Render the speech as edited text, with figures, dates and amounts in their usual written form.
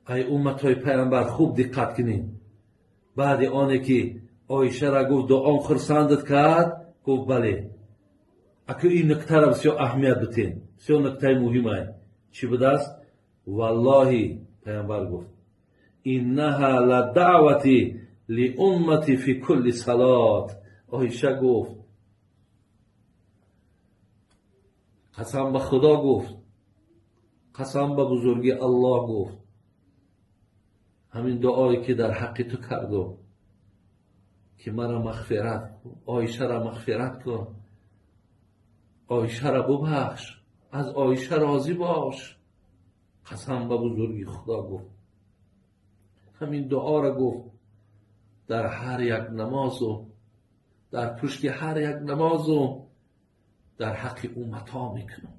ای امتای پیامبر خوب دقت کنین. بعد آنه که عایشه را گفت دعا خرسندت کرد، گفت بله. اکو این نکته را بسیار اهمیت بتین، بسیار نکته مهمه. چی بود است؟ والله پیامبر گفت اینها لدعوتی لامتی فی کل صلات. عایشه گفت، قسم به خدا گفت، قسم به بزرگی الله گفت، همین دعایی که در حق تو کردم که مرا مغفرت، عایشه را مغفرت کن، عایشه را ببخش، از عایشه راضی باش. قسم به بزرگی خدا گفت، همین دعا را گفت در هر یک نماز و در پشت هر یک نماز و در حق امتا میکنم.